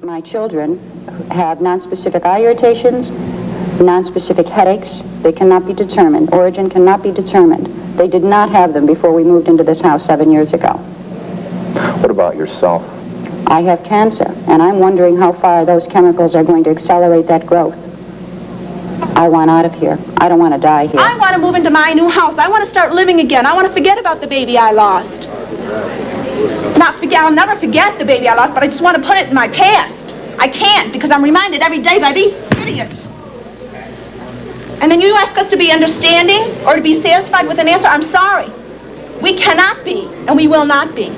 My children have nonspecific eye irritations, nonspecific headaches. They cannot be determined. Origin cannot be determined. They did not have them before we moved into this house 7 years ago. What about yourself? I have cancer, and I'm wondering how far those chemicals are going to accelerate that growth. I want out of here. I don't want to die here. I want to move into my new house. I want to start living again. I want to forget about the baby I lost. I'll never forget the baby I lost, but I just want to put it in my past. I can't, because I'm reminded every day by these idiots. And then you ask us to be understanding or to be satisfied with an answer. I'm sorry. We cannot be, and we will not be.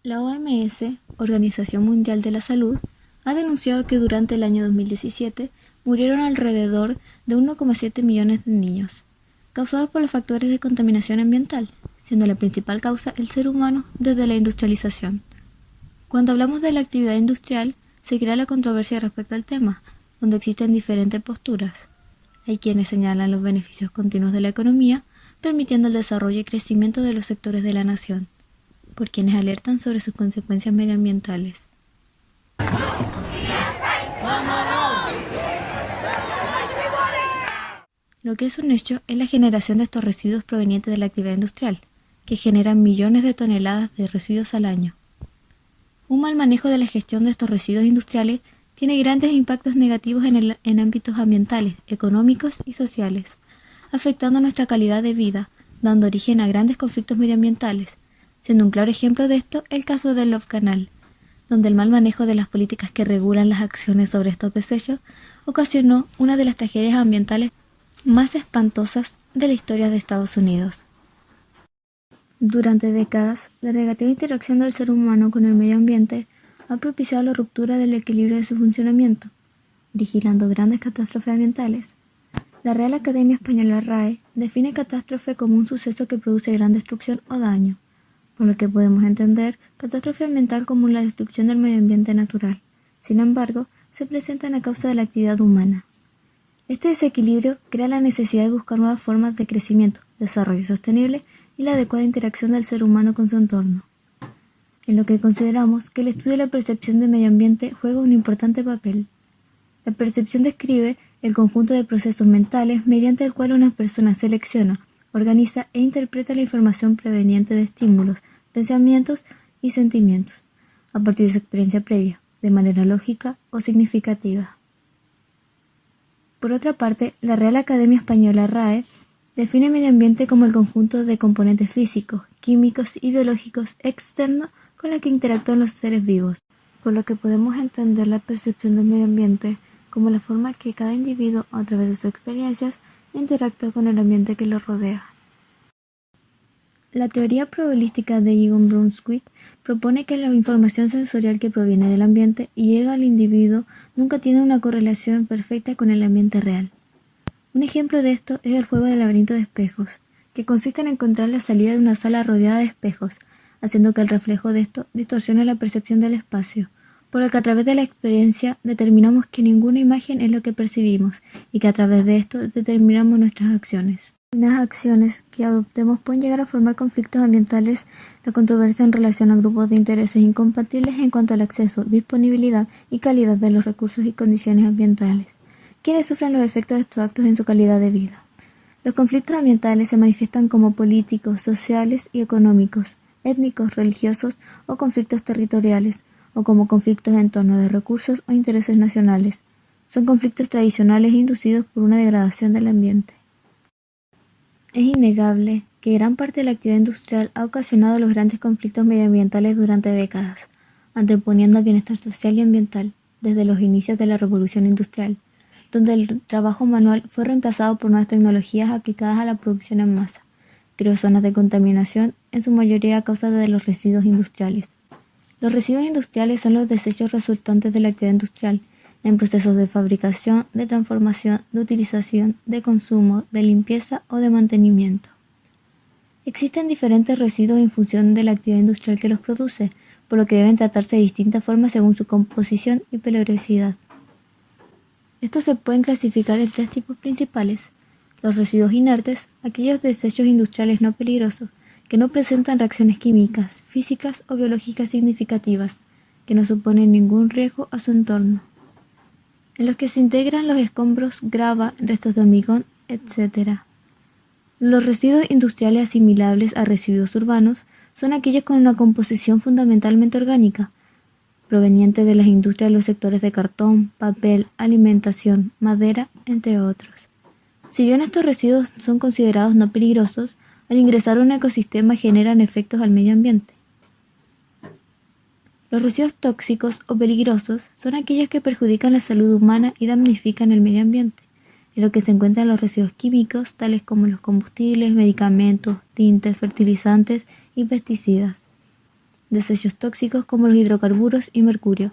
La OMS, Organización Mundial de la Salud, ha denunciado que durante el año 2017 murieron alrededor de 1,7 millones de niños, causados por los factores de contaminación ambiental, siendo la principal causa el ser humano desde la industrialización. Cuando hablamos de la actividad industrial, se crea la controversia respecto al tema, donde existen diferentes posturas. Hay quienes señalan los beneficios continuos de la economía, permitiendo el desarrollo y crecimiento de los sectores de la nación, por quienes alertan sobre sus consecuencias medioambientales. Lo que es un hecho es la generación de estos residuos provenientes de la actividad industrial, que generan millones de toneladas de residuos al año. Un mal manejo de la gestión de estos residuos industriales tiene grandes impactos negativos en ámbitos ambientales, económicos y sociales, afectando nuestra calidad de vida, dando origen a grandes conflictos medioambientales, siendo un claro ejemplo de esto el caso del Love Canal, donde el mal manejo de las políticas que regulan las acciones sobre estos desechos ocasionó una de las tragedias ambientales más espantosas de la historia de Estados Unidos. Durante décadas, la negativa interacción del ser humano con el medio ambiente ha propiciado la ruptura del equilibrio de su funcionamiento, originando grandes catástrofes ambientales. La Real Academia Española RAE define catástrofe como un suceso que produce gran destrucción o daño, por lo que podemos entender catástrofe ambiental como la destrucción del medio ambiente natural. Sin embargo, se presentan a causa de la actividad humana. Este desequilibrio crea la necesidad de buscar nuevas formas de crecimiento, desarrollo sostenible y la adecuada interacción del ser humano con su entorno, en lo que consideramos que el estudio de la percepción del medio ambiente juega un importante papel. La percepción describe el conjunto de procesos mentales mediante el cual una persona selecciona, organiza e interpreta la información proveniente de estímulos, pensamientos y sentimientos, a partir de su experiencia previa, de manera lógica o significativa. Por otra parte, la Real Academia Española RAE define medio ambiente como el conjunto de componentes físicos, químicos y biológicos externos con los que interactúan los seres vivos, por lo que podemos entender la percepción del medio ambiente como la forma que cada individuo, a través de sus experiencias, interactúa con el ambiente que lo rodea. La teoría probabilística de Egon Brunswick propone que la información sensorial que proviene del ambiente y llega al individuo nunca tiene una correlación perfecta con el ambiente real. Un ejemplo de esto es el juego del laberinto de espejos, que consiste en encontrar la salida de una sala rodeada de espejos, haciendo que el reflejo de esto distorsione la percepción del espacio, por lo que a través de la experiencia determinamos que ninguna imagen es lo que percibimos y que a través de esto determinamos nuestras acciones. Las acciones que adoptemos pueden llegar a formar conflictos ambientales, la controversia en relación a grupos de intereses incompatibles en cuanto al acceso, disponibilidad y calidad de los recursos y condiciones ambientales, quienes sufren los efectos de estos actos en su calidad de vida. Los conflictos ambientales se manifiestan como políticos, sociales y económicos, étnicos, religiosos o conflictos territoriales, o como conflictos en torno de recursos o intereses nacionales. Son conflictos tradicionales inducidos por una degradación del ambiente. Es innegable que gran parte de la actividad industrial ha ocasionado los grandes conflictos medioambientales durante décadas, anteponiendo al bienestar social y ambiental desde los inicios de la revolución industrial, donde el trabajo manual fue reemplazado por nuevas tecnologías aplicadas a la producción en masa. Creó zonas de contaminación, en su mayoría a causa de los residuos industriales. Los residuos industriales son los desechos resultantes de la actividad industrial, en procesos de fabricación, de transformación, de utilización, de consumo, de limpieza o de mantenimiento. Existen diferentes residuos en función de la actividad industrial que los produce, por lo que deben tratarse de distintas formas según su composición y peligrosidad. Estos se pueden clasificar en 3 tipos principales: los residuos inertes, aquellos desechos industriales no peligrosos, que no presentan reacciones químicas, físicas o biológicas significativas, que no suponen ningún riesgo a su entorno, en los que se integran los escombros, grava, restos de hormigón, etc. Los residuos industriales asimilables a residuos urbanos son aquellos con una composición fundamentalmente orgánica, provenientes de las industrias de los sectores de cartón, papel, alimentación, madera, entre otros. Si bien estos residuos son considerados no peligrosos, al ingresar a un ecosistema generan efectos al medio ambiente. Los residuos tóxicos o peligrosos son aquellos que perjudican la salud humana y damnifican el medio ambiente, en lo que se encuentran los residuos químicos, tales como los combustibles, medicamentos, tintes, fertilizantes y pesticidas. Desechos tóxicos como los hidrocarburos y mercurio,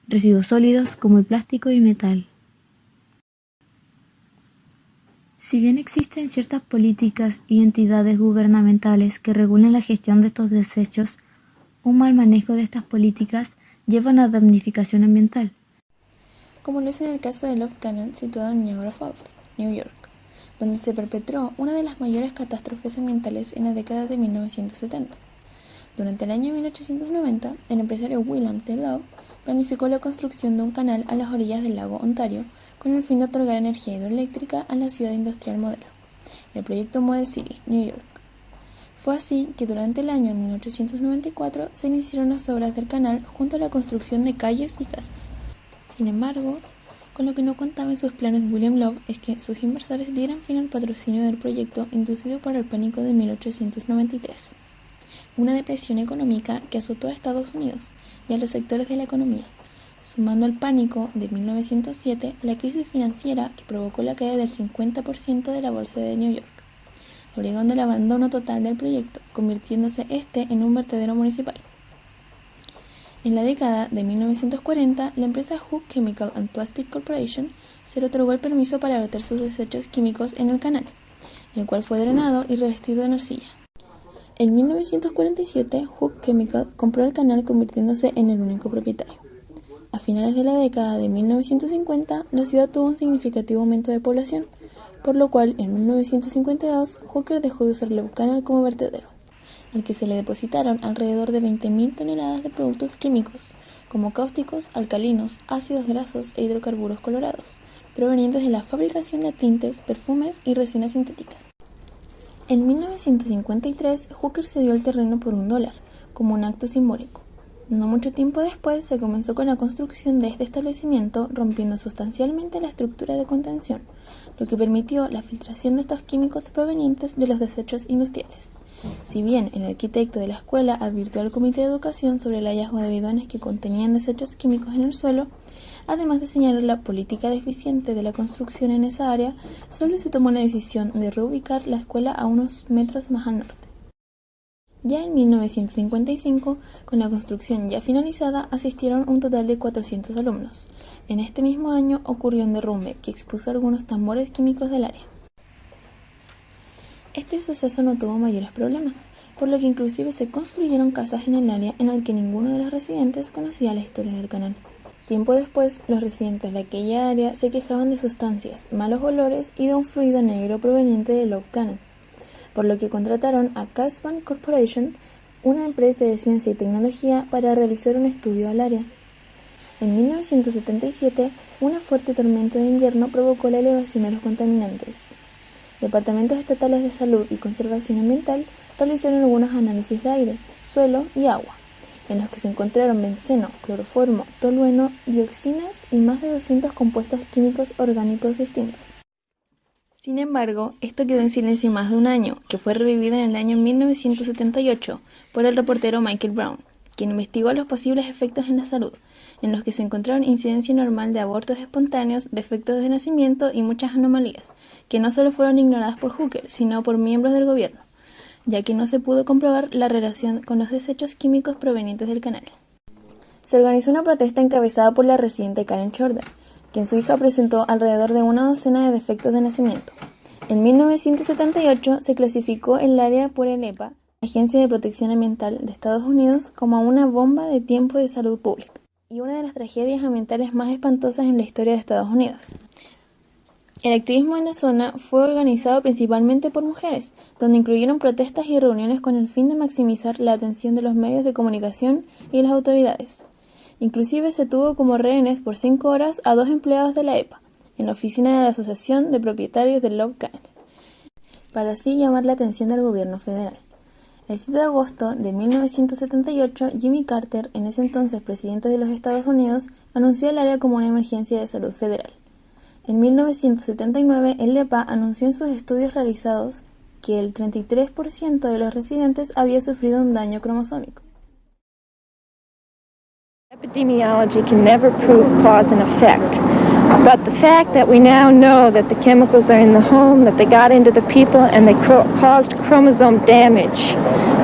residuos sólidos como el plástico y metal. Si bien existen ciertas políticas y entidades gubernamentales que regulan la gestión de estos desechos, un mal manejo de estas políticas lleva a una damnificación ambiental, como lo es en el caso de Love Canal, situado en Niagara Falls, New York, donde se perpetró una de las mayores catástrofes ambientales en la década de 1970. Durante el año 1890, el empresario William T. Love planificó la construcción de un canal a las orillas del lago Ontario con el fin de otorgar energía hidroeléctrica a la ciudad industrial modelo, el proyecto Model City, New York. Fue así que durante el año 1894 se iniciaron las obras del canal junto a la construcción de calles y casas. Sin embargo, con lo que no contaba en sus planes William Love es que sus inversores dieran fin al patrocinio del proyecto inducido por el pánico de 1893, una depresión económica que azotó a Estados Unidos y a los sectores de la economía, sumando al pánico de 1907 la crisis financiera que provocó la caída del 50% de la bolsa de New York, obligando el abandono total del proyecto, convirtiéndose este en un vertedero municipal. En la década de 1940, la empresa Hook Chemical and Plastic Corporation se le otorgó el permiso para verter sus desechos químicos en el canal, el cual fue drenado y revestido en arcilla. En 1947, Hook Chemical compró el canal convirtiéndose en el único propietario. A finales de la década de 1950, la ciudad tuvo un significativo aumento de población, por lo cual en 1952 Hooker dejó de usar Love Canal como vertedero, al que se le depositaron alrededor de 20.000 toneladas de productos químicos, como cáusticos, alcalinos, ácidos grasos e hidrocarburos colorados, provenientes de la fabricación de tintes, perfumes y resinas sintéticas. En 1953, Hooker cedió el terreno por $1, como un acto simbólico. No mucho tiempo después se comenzó con la construcción de este establecimiento, rompiendo sustancialmente la estructura de contención, lo que permitió la filtración de estos químicos provenientes de los desechos industriales. Si bien el arquitecto de la escuela advirtió al Comité de Educación sobre el hallazgo de bidones que contenían desechos químicos en el suelo, además de señalar la política deficiente de la construcción en esa área, solo se tomó la decisión de reubicar la escuela a unos metros más al norte. Ya en 1955, con la construcción ya finalizada, asistieron un total de 400 alumnos. En este mismo año ocurrió un derrumbe que expuso algunos tambores químicos del área. Este suceso no tuvo mayores problemas, por lo que inclusive se construyeron casas en el área en el que ninguno de los residentes conocía la historia del canal. Tiempo después, los residentes de aquella área se quejaban de sustancias, malos olores y de un fluido negro proveniente de Love Canal, por lo que contrataron a Casban Corporation, una empresa de ciencia y tecnología, para realizar un estudio al área. En 1977, una fuerte tormenta de invierno provocó la elevación de los contaminantes. Departamentos estatales de salud y conservación ambiental realizaron algunos análisis de aire, suelo y agua, en los que se encontraron benceno, cloroformo, tolueno, dioxinas y más de 200 compuestos químicos orgánicos distintos. Sin embargo, esto quedó en silencio más de un año, que fue revivido en el año 1978 por el reportero Michael Brown, quien investigó los posibles efectos en la salud, en los que se encontraron incidencia normal de abortos espontáneos, defectos de nacimiento y muchas anomalías, que no solo fueron ignoradas por Hooker, sino por miembros del gobierno, ya que no se pudo comprobar la relación con los desechos químicos provenientes del canal. Se organizó una protesta encabezada por la residente Karen Jordan, quien su hija presentó alrededor de una docena de defectos de nacimiento. En 1978 se clasificó el área por el EPA, Agencia de Protección Ambiental de Estados Unidos, como una bomba de tiempo de salud pública y una de las tragedias ambientales más espantosas en la historia de Estados Unidos. El activismo en la zona fue organizado principalmente por mujeres, donde incluyeron protestas y reuniones con el fin de maximizar la atención de los medios de comunicación y las autoridades. Inclusive se tuvo como rehenes por 5 horas a 2 empleados de la EPA, en la oficina de la Asociación de Propietarios del Love Canal, para así llamar la atención del gobierno federal. El 7 de agosto de 1978, Jimmy Carter, en ese entonces presidente de los Estados Unidos, anunció el área como una emergencia de salud federal. En 1979, el EPA anunció en sus estudios realizados que el 33% de los residentes había sufrido un daño cromosómico. Epidemiology can never prove cause and effect, but the fact that we now know that the chemicals are in the home, that they got into the people, and they caused chromosome damage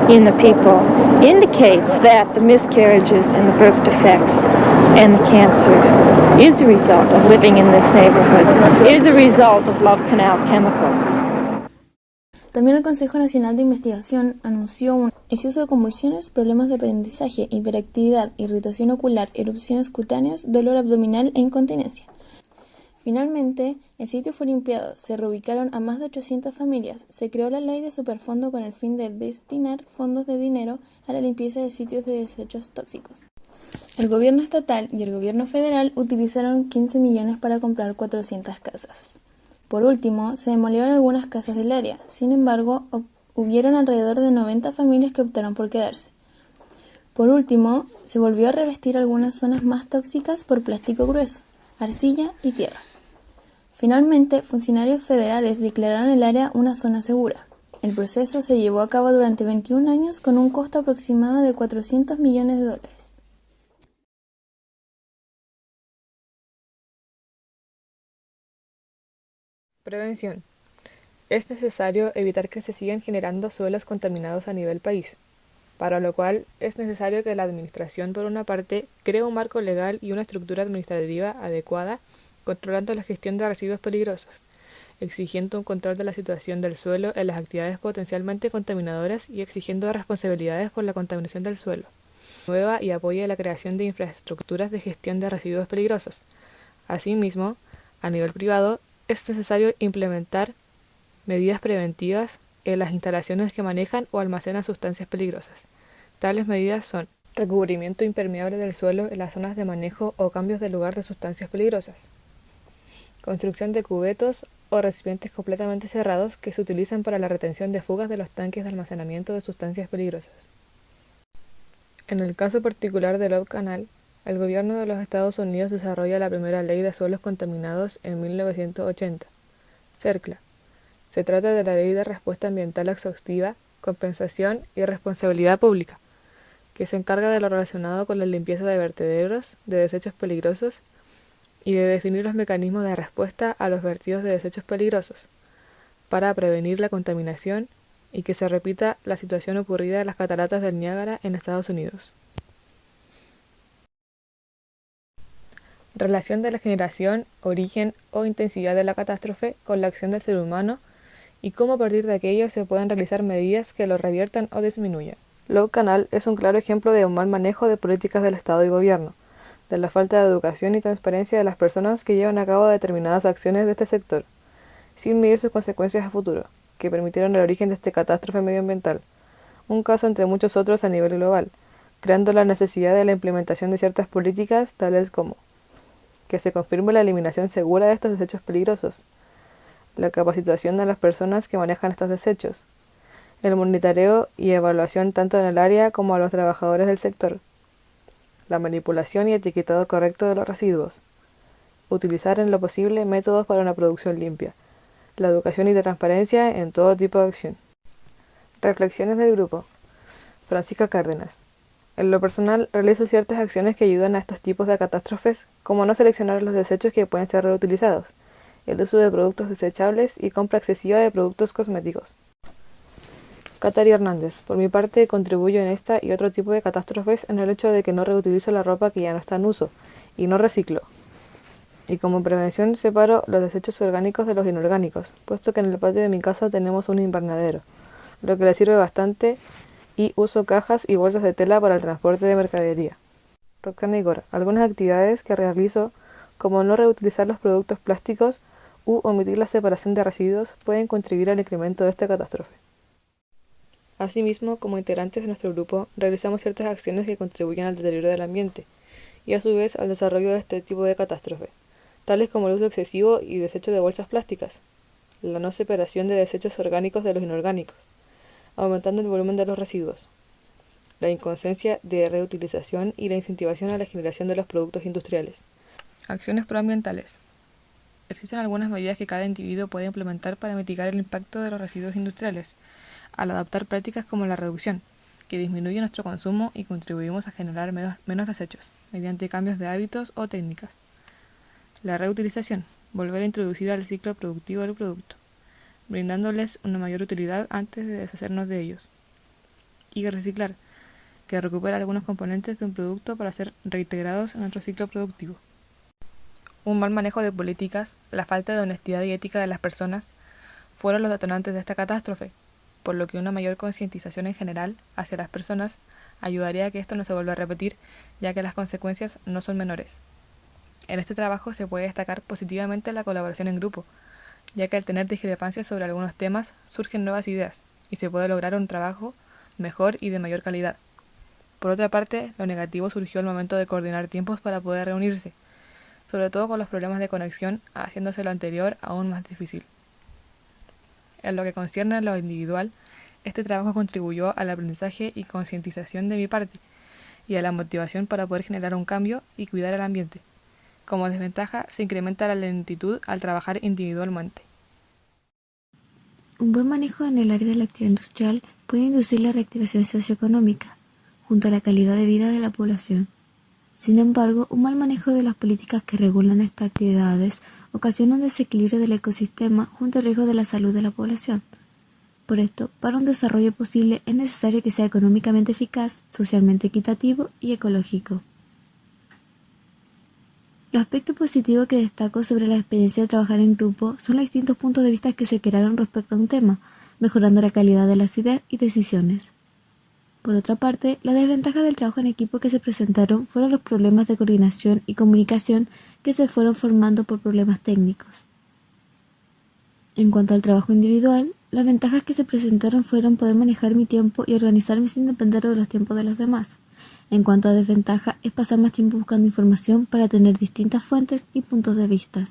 in the people, indicates that the miscarriages and the birth defects and the cancer is a result of living in this neighborhood, is a result of Love Canal chemicals. También el Consejo Nacional de Investigación anunció un exceso de convulsiones, problemas de aprendizaje, hiperactividad, irritación ocular, erupciones cutáneas, dolor abdominal e incontinencia. Finalmente, el sitio fue limpiado, se reubicaron a más de 800 familias, se creó la ley de superfondo con el fin de destinar fondos de dinero a la limpieza de sitios de desechos tóxicos. El gobierno estatal y el gobierno federal utilizaron 15 millones para comprar 400 casas. Por último, se demolieron algunas casas del área, sin embargo, hubieron alrededor de 90 familias que optaron por quedarse. Por último, se volvió a revestir algunas zonas más tóxicas por plástico grueso, arcilla y tierra. Finalmente, funcionarios federales declararon el área una zona segura. El proceso se llevó a cabo durante 21 años con un costo aproximado de $400 millones. Prevención. Es necesario evitar que se sigan generando suelos contaminados a nivel país, para lo cual es necesario que la Administración, por una parte, cree un marco legal y una estructura administrativa adecuada, controlando la gestión de residuos peligrosos, exigiendo un control de la situación del suelo en las actividades potencialmente contaminadoras y exigiendo responsabilidades por la contaminación del suelo. Promueva y apoye la creación de infraestructuras de gestión de residuos peligrosos. Asimismo, a nivel privado, es necesario implementar medidas preventivas en las instalaciones que manejan o almacenan sustancias peligrosas. Tales medidas son recubrimiento impermeable del suelo en las zonas de manejo o cambios de lugar de sustancias peligrosas, construcción de cubetos o recipientes completamente cerrados que se utilizan para la retención de fugas de los tanques de almacenamiento de sustancias peligrosas. En el caso particular del Love Canal, el gobierno de los Estados Unidos desarrolla la primera ley de suelos contaminados en 1980, CERCLA. Se trata de la Ley de Respuesta Ambiental Exhaustiva, Compensación y Responsabilidad Pública, que se encarga de lo relacionado con la limpieza de vertederos, de desechos peligrosos y de definir los mecanismos de respuesta a los vertidos de desechos peligrosos, para prevenir la contaminación y que se repita la situación ocurrida en las cataratas del Niágara en Estados Unidos. Relación de la generación, origen o intensidad de la catástrofe con la acción del ser humano y cómo a partir de aquello se pueden realizar medidas que lo reviertan o disminuyan. Love Canal es un claro ejemplo de un mal manejo de políticas del Estado y gobierno, de la falta de educación y transparencia de las personas que llevan a cabo determinadas acciones de este sector, sin medir sus consecuencias a futuro, que permitieron el origen de esta catástrofe medioambiental, un caso entre muchos otros a nivel global, creando la necesidad de la implementación de ciertas políticas tales como que se confirme la eliminación segura de estos desechos peligrosos, la capacitación de las personas que manejan estos desechos, el monitoreo y evaluación tanto en el área como a los trabajadores del sector, la manipulación y etiquetado correcto de los residuos, utilizar en lo posible métodos para una producción limpia, la educación y la transparencia en todo tipo de acción. Reflexiones del grupo. Francisca Cárdenas. En lo personal, realizo ciertas acciones que ayudan a estos tipos de catástrofes, como no seleccionar los desechos que pueden ser reutilizados, el uso de productos desechables y compra excesiva de productos cosméticos. Katari Hernández. Por mi parte, contribuyo en esta y otro tipo de catástrofes en el hecho de que no reutilizo la ropa que ya no está en uso, y no reciclo. Y como prevención separo los desechos orgánicos de los inorgánicos, puesto que en el patio de mi casa tenemos un invernadero, lo que le sirve bastante, y uso cajas y bolsas de tela para el transporte de mercadería. Roxana Igor. Algunas actividades que realizo, como no reutilizar los productos plásticos u omitir la separación de residuos, pueden contribuir al incremento de esta catástrofe. Asimismo, como integrantes de nuestro grupo, realizamos ciertas acciones que contribuyen al deterioro del ambiente, y a su vez al desarrollo de este tipo de catástrofe, tales como el uso excesivo y desecho de bolsas plásticas, la no separación de desechos orgánicos de los inorgánicos, aumentando el volumen de los residuos, la inconsciencia de reutilización y la incentivación a la generación de los productos industriales. Acciones proambientales. Existen algunas medidas que cada individuo puede implementar para mitigar el impacto de los residuos industriales, al adoptar prácticas como la reducción, que disminuye nuestro consumo y contribuimos a generar menos desechos, mediante cambios de hábitos o técnicas. La reutilización, volver a introducir al ciclo productivo del producto, brindándoles una mayor utilidad antes de deshacernos de ellos. Y reciclar, que recupera algunos componentes de un producto para ser reintegrados en nuestro ciclo productivo. Un mal manejo de políticas, la falta de honestidad y ética de las personas fueron los detonantes de esta catástrofe, por lo que una mayor concientización en general hacia las personas ayudaría a que esto no se vuelva a repetir, ya que las consecuencias no son menores. En este trabajo se puede destacar positivamente la colaboración en grupo, ya que al tener discrepancias sobre algunos temas surgen nuevas ideas y se puede lograr un trabajo mejor y de mayor calidad. Por otra parte, lo negativo surgió al momento de coordinar tiempos para poder reunirse, sobre todo con los problemas de conexión, haciéndose lo anterior aún más difícil. En lo que concierne a lo individual, este trabajo contribuyó al aprendizaje y concientización de mi parte, y a la motivación para poder generar un cambio y cuidar el ambiente. Como desventaja, se incrementa la lentitud al trabajar individualmente. Un buen manejo en el área de la actividad industrial puede inducir la reactivación socioeconómica, junto a la calidad de vida de la población. Sin embargo, un mal manejo de las políticas que regulan estas actividades ocasiona un desequilibrio del ecosistema junto al riesgo de la salud de la población. Por esto, para un desarrollo posible es necesario que sea económicamente eficaz, socialmente equitativo y ecológico. Los aspectos positivos que destaco sobre la experiencia de trabajar en grupo son los distintos puntos de vista que se crearon respecto a un tema, mejorando la calidad de las ideas y decisiones. Por otra parte, las desventajas del trabajo en equipo que se presentaron fueron los problemas de coordinación y comunicación que se fueron formando por problemas técnicos. En cuanto al trabajo individual, las ventajas que se presentaron fueron poder manejar mi tiempo y organizarme sin depender de los tiempos de los demás. En cuanto a desventaja, es pasar más tiempo buscando información para tener distintas fuentes y puntos de vista.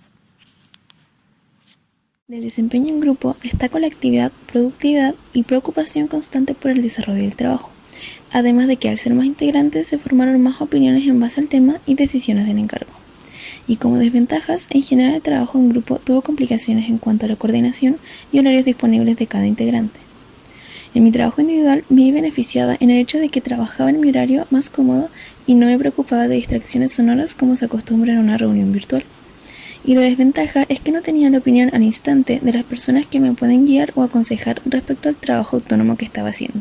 Del desempeño en grupo destaco la actividad, productividad y preocupación constante por el desarrollo del trabajo, además de que al ser más integrantes se formaron más opiniones en base al tema y decisiones del encargo. Y como desventajas, en general el trabajo en grupo tuvo complicaciones en cuanto a la coordinación y horarios disponibles de cada integrante. En mi trabajo individual me vi beneficiada en el hecho de que trabajaba en mi horario más cómodo y no me preocupaba de distracciones sonoras como se acostumbra en una reunión virtual. Y la desventaja es que no tenía la opinión al instante de las personas que me pueden guiar o aconsejar respecto al trabajo autónomo que estaba haciendo.